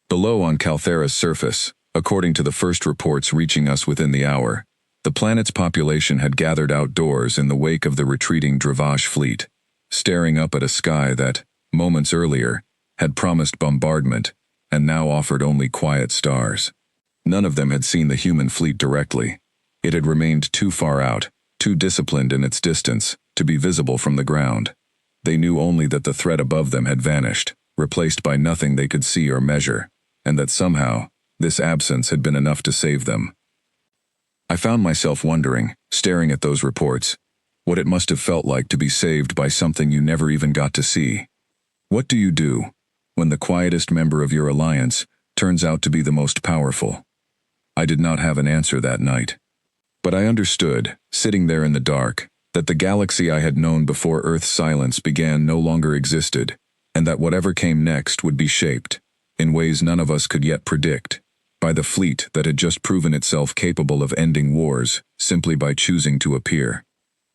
Below on Calthera's surface, according to the first reports reaching us within the hour, the planet's population had gathered outdoors in the wake of the retreating Dravash fleet, staring up at a sky that, moments earlier, had promised bombardment and now offered only quiet stars. None of them had seen the human fleet directly. It had remained too far out, too disciplined in its distance, to be visible from the ground. They knew only that the threat above them had vanished, replaced by nothing they could see or measure, and that somehow, this absence had been enough to save them. I found myself wondering, staring at those reports, what it must have felt like to be saved by something you never even got to see. What do you do when the quietest member of your alliance turns out to be the most powerful? I did not have an answer that night. But I understood, sitting there in the dark, that the galaxy I had known before Earth's silence began no longer existed, and that whatever came next would be shaped, in ways none of us could yet predict, by the fleet that had just proven itself capable of ending wars simply by choosing to appear.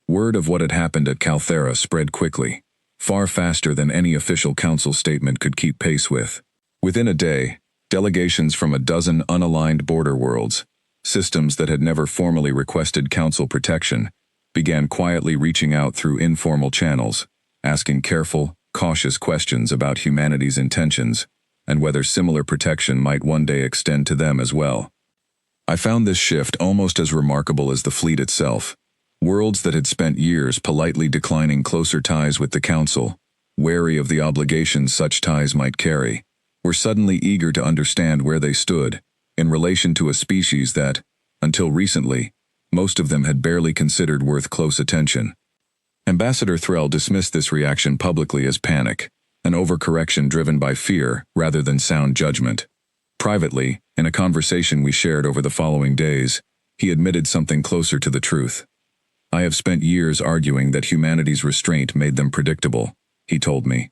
Word of what had happened at Calthera spread quickly, far faster than any official council statement could keep pace with. Within a day, delegations from a dozen unaligned border worlds, systems that had never formally requested council protection, began quietly reaching out through informal channels, asking careful, cautious questions about humanity's intentions and whether similar protection might one day extend to them as well. I found this shift almost as remarkable as the fleet itself. Worlds that had spent years politely declining closer ties with the council, wary of the obligations such ties might carry, were suddenly eager to understand where they stood in relation to a species that, until recently, most of them had barely considered worth close attention. Ambassador Threll dismissed this reaction publicly as panic, an overcorrection driven by fear rather than sound judgment. Privately, in a conversation we shared over the following days, he admitted something closer to the truth. I have spent years arguing that humanity's restraint made them predictable, he told me.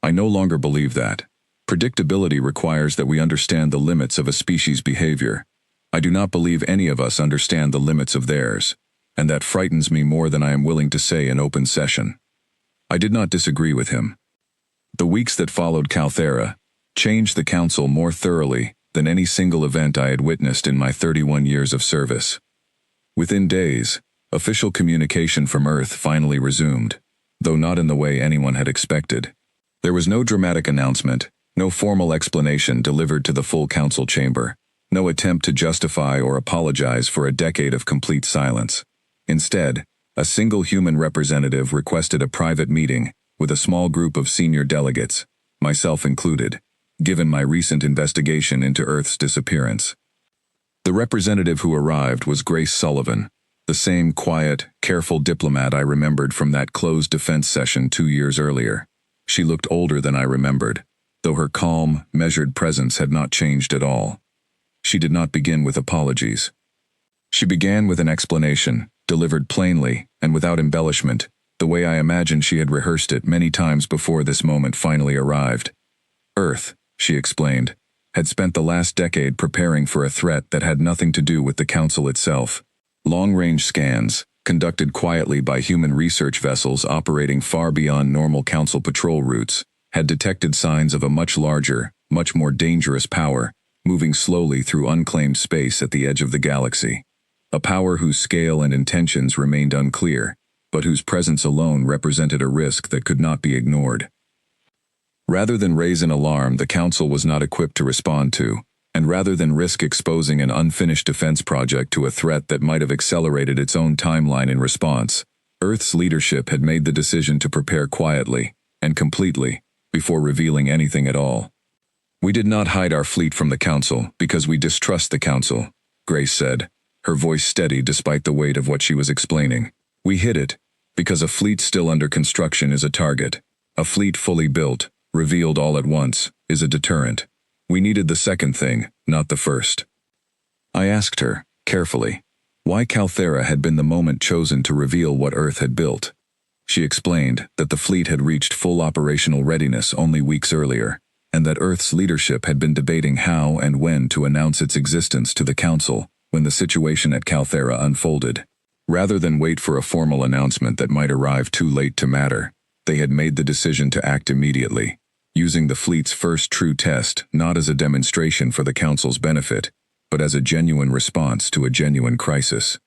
I no longer believe that. Predictability requires that we understand the limits of a species' behavior. I do not believe any of us understand the limits of theirs, and that frightens me more than I am willing to say in open session. I did not disagree with him. The weeks that followed Calthera changed the council more thoroughly than any single event I had witnessed in my 31 years of service. Within days, official communication from Earth finally resumed, though not in the way anyone had expected. There was no dramatic announcement, no formal explanation delivered to the full council chamber, no attempt to justify or apologize for a decade of complete silence. Instead, a single human representative requested a private meeting with a small group of senior delegates, myself included, given my recent investigation into Earth's disappearance. The representative who arrived was Grace Sullivan, the same quiet, careful diplomat I remembered from that closed defense session 2 years earlier. She looked older than I remembered, though her calm, measured presence had not changed at all. She did not begin with apologies. She began with an explanation, delivered plainly and without embellishment, the way I imagined she had rehearsed it many times before this moment finally arrived. Earth, she explained, had spent the last decade preparing for a threat that had nothing to do with the Council itself. Long-range scans, conducted quietly by human research vessels operating far beyond normal Council patrol routes, had detected signs of a much larger, much more dangerous power, moving slowly through unclaimed space at the edge of the galaxy. A power whose scale and intentions remained unclear, but whose presence alone represented a risk that could not be ignored. Rather than raise an alarm the Council was not equipped to respond to, and rather than risk exposing an unfinished defense project to a threat that might have accelerated its own timeline in response, Earth's leadership had made the decision to prepare quietly and completely before revealing anything at all. We did not hide our fleet from the Council because we distrust the Council, Grace said, her voice steady despite the weight of what she was explaining. We hid it because a fleet still under construction is a target. A fleet fully built, revealed all at once, is a deterrent. We needed the second thing, not the first. I asked her, carefully, why Calthera had been the moment chosen to reveal what Earth had built. She explained that the fleet had reached full operational readiness only weeks earlier, and that Earth's leadership had been debating how and when to announce its existence to the Council when the situation at Calthera unfolded. Rather than wait for a formal announcement that might arrive too late to matter, they had made the decision to act immediately, using the fleet's first true test not as a demonstration for the Council's benefit, but as a genuine response to a genuine crisis.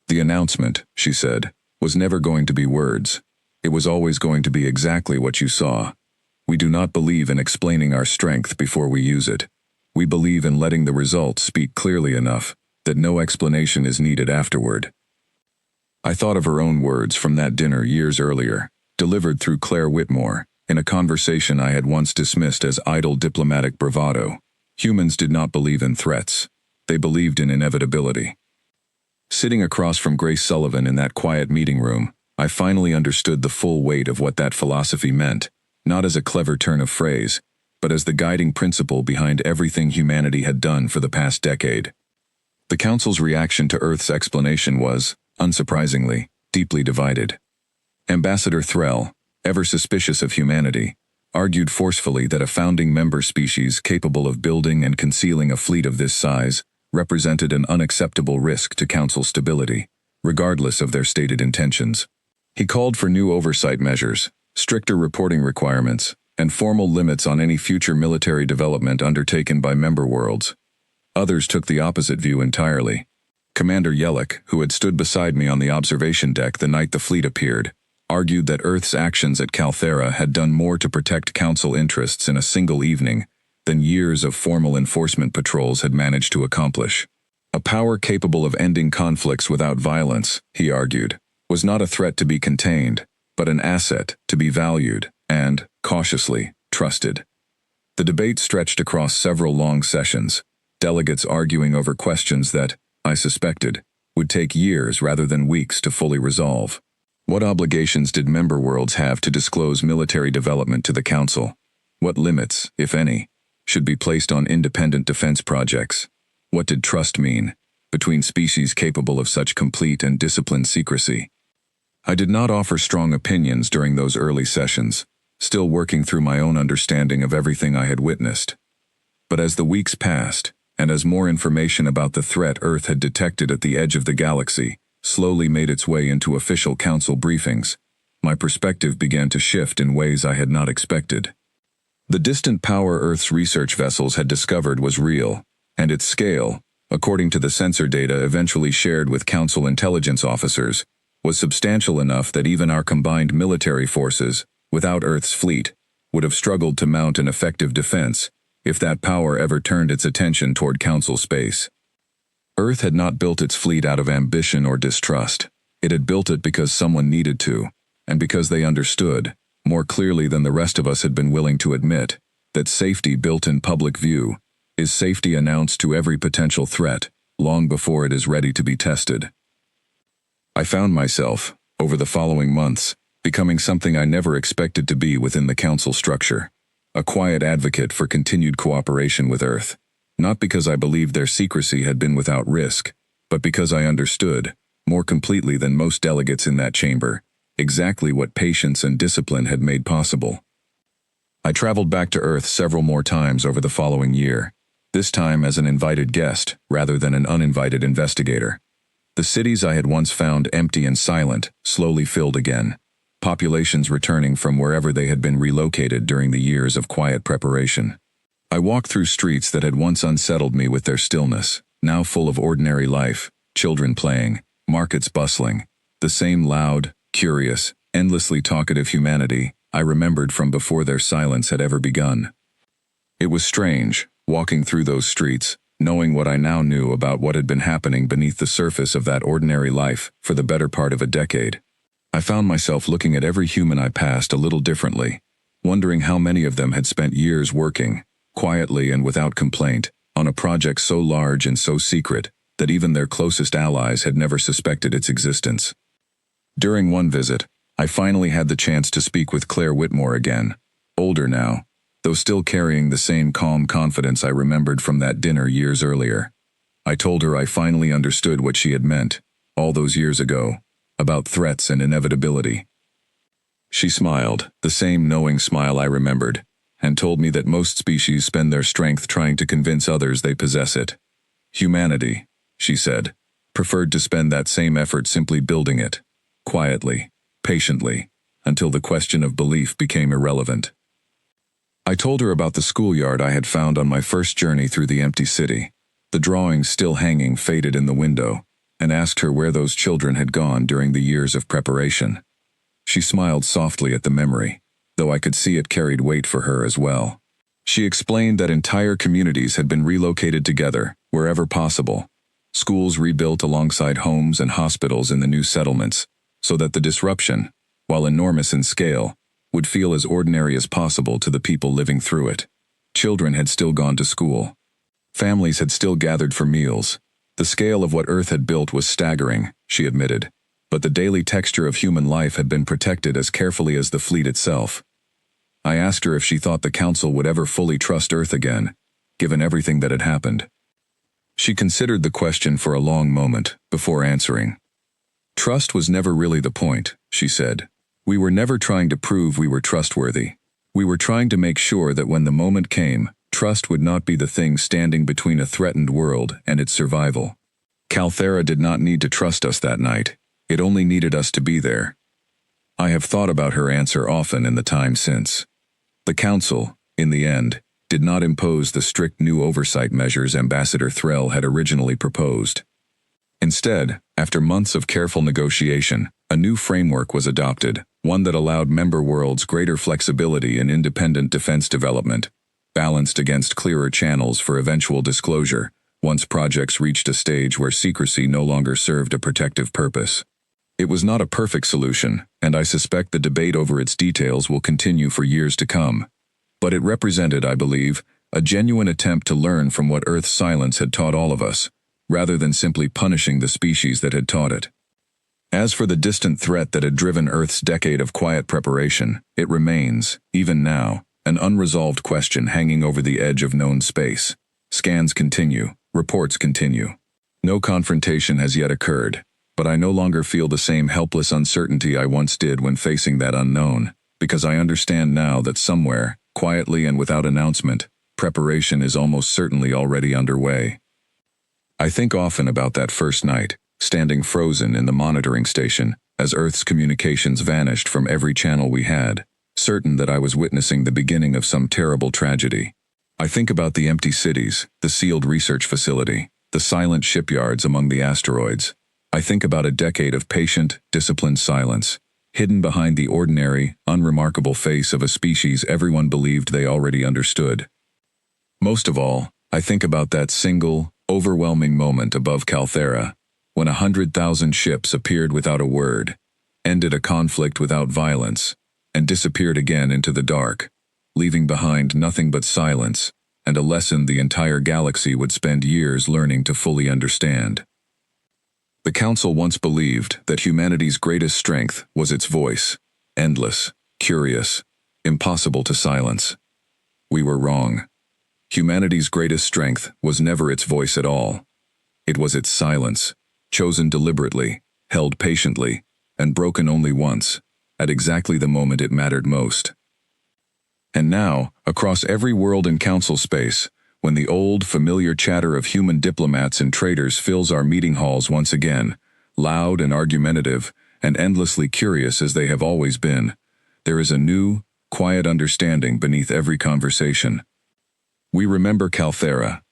The announcement, she said, was never going to be words. It was always going to be exactly what you saw. We do not believe in explaining our strength before we use it. We believe in letting the results speak clearly enough that no explanation is needed afterward. I thought of her own words from that dinner years earlier, delivered through Claire Whitmore, in a conversation I had once dismissed as idle diplomatic bravado. Humans did not believe in threats. They believed in inevitability. Sitting across from Grace Sullivan in that quiet meeting room, I finally understood the full weight of what that philosophy meant, not as a clever turn of phrase, but as the guiding principle behind everything humanity had done for the past decade. The Council's reaction to Earth's explanation was, unsurprisingly, deeply divided. Ambassador Threll, ever suspicious of humanity, argued forcefully that a founding member species capable of building and concealing a fleet of this size represented an unacceptable risk to Council stability, regardless of their stated intentions. He called for new oversight measures, stricter reporting requirements, and formal limits on any future military development undertaken by member worlds. Others took the opposite view entirely. Commander Yellick, who had stood beside me on the observation deck the night the fleet appeared, argued that Earth's actions at Calthera had done more to protect Council interests in a single evening than years of formal enforcement patrols had managed to accomplish. A power capable of ending conflicts without violence, he argued, was not a threat to be contained, but an asset to be valued and, cautiously, trusted. The debate stretched across several long sessions, delegates arguing over questions that, I suspected, would take years rather than weeks to fully resolve. What obligations did member worlds have to disclose military development to the Council? What limits, if any, should be placed on independent defense projects? What did trust mean, between species capable of such complete and disciplined secrecy? I did not offer strong opinions during those early sessions, still working through my own understanding of everything I had witnessed. But as the weeks passed, and as more information about the threat Earth had detected at the edge of the galaxy slowly made its way into official Council briefings, my perspective began to shift in ways I had not expected. The distant power Earth's research vessels had discovered was real, and its scale, according to the sensor data eventually shared with Council intelligence officers, was substantial enough that even our combined military forces, without Earth's fleet, would have struggled to mount an effective defense if that power ever turned its attention toward Council space. Earth had not built its fleet out of ambition or distrust. It had built it because someone needed to, and because they understood, more clearly than the rest of us had been willing to admit, that safety built in public view is safety announced to every potential threat, long before it is ready to be tested. I found myself, over the following months, becoming something I never expected to be within the Council structure, a quiet advocate for continued cooperation with Earth, not because I believed their secrecy had been without risk, but because I understood, more completely than most delegates in that chamber, exactly what patience and discipline had made possible. I traveled back to Earth several more times over the following year, this time as an invited guest rather than an uninvited investigator. The cities I had once found empty and silent slowly filled again, populations returning from wherever they had been relocated during the years of quiet preparation. I walked through streets that had once unsettled me with their stillness, now full of ordinary life, children playing, markets bustling, the same loud, curious, endlessly talkative humanity I remembered from before their silence had ever begun. It was strange, walking through those streets, knowing what I now knew about what had been happening beneath the surface of that ordinary life for the better part of a decade. I found myself looking at every human I passed a little differently, wondering how many of them had spent years working, quietly and without complaint, on a project so large and so secret that even their closest allies had never suspected its existence. During one visit, I finally had the chance to speak with Claire Whitmore again, older now, though still carrying the same calm confidence I remembered from that dinner years earlier. I told her I finally understood what she had meant, all those years ago, about threats and inevitability. She smiled, the same knowing smile I remembered, and told me that most species spend their strength trying to convince others they possess it. Humanity, she said, preferred to spend that same effort simply building it, quietly, patiently, until the question of belief became irrelevant. I told her about the schoolyard I had found on my first journey through the empty city, the drawings still hanging faded in the window, and asked her where those children had gone during the years of preparation. She smiled softly at the memory, though I could see it carried weight for her as well. She explained that entire communities had been relocated together, wherever possible, schools rebuilt alongside homes and hospitals in the new settlements, so that the disruption, while enormous in scale, would feel as ordinary as possible to the people living through it. Children had still gone to school. Families had still gathered for meals. The scale of what Earth had built was staggering, she admitted, but the daily texture of human life had been protected as carefully as the fleet itself. I asked her if she thought the Council would ever fully trust Earth again, given everything that had happened. She considered the question for a long moment before answering. Trust was never really the point, she said. We were never trying to prove we were trustworthy. We were trying to make sure that when the moment came, trust would not be the thing standing between a threatened world and its survival. Calthera did not need to trust us that night. It only needed us to be there. I have thought about her answer often in the time since. The Council, in the end, did not impose the strict new oversight measures Ambassador Threll had originally proposed. Instead, after months of careful negotiation, a new framework was adopted, one that allowed member worlds greater flexibility in independent defense development, balanced against clearer channels for eventual disclosure, once projects reached a stage where secrecy no longer served a protective purpose. It was not a perfect solution, and I suspect the debate over its details will continue for years to come. But it represented, I believe, a genuine attempt to learn from what Earth's silence had taught all of us, rather than simply punishing the species that had taught it. As for the distant threat that had driven Earth's decade of quiet preparation, it remains, even now, an unresolved question hanging over the edge of known space. Scans continue, reports continue. No confrontation has yet occurred, but I no longer feel the same helpless uncertainty I once did when facing that unknown, because I understand now that somewhere, quietly and without announcement, preparation is almost certainly already underway. I think often about that first night, standing frozen in the monitoring station as Earth's communications vanished from every channel we had, certain that I was witnessing the beginning of some terrible tragedy. I think about the empty cities, the sealed research facility, the silent shipyards among the asteroids. I think about a decade of patient, disciplined silence, hidden behind the ordinary, unremarkable face of a species everyone believed they already understood. Most of all, I think about that single, overwhelming moment above Calthera, when 100,000 ships appeared without a word, ended a conflict without violence, and disappeared again into the dark, leaving behind nothing but silence and a lesson the entire galaxy would spend years learning to fully understand. The Council once believed that humanity's greatest strength was its voice, endless, curious, impossible to silence. We were wrong. Humanity's greatest strength was never its voice at all. It was its silence, chosen deliberately, held patiently, and broken only once, at exactly the moment it mattered most. And now, across every world in Council space, when the old, familiar chatter of human diplomats and traitors fills our meeting halls once again, loud and argumentative, and endlessly curious as they have always been, there is a new, quiet understanding beneath every conversation. We remember Calthera.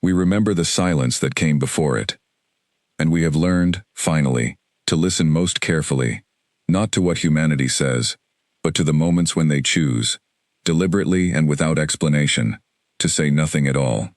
We remember the silence that came before it. And we have learned, finally, to listen most carefully, not to what humanity says, but to the moments when they choose, deliberately and without explanation, to say nothing at all.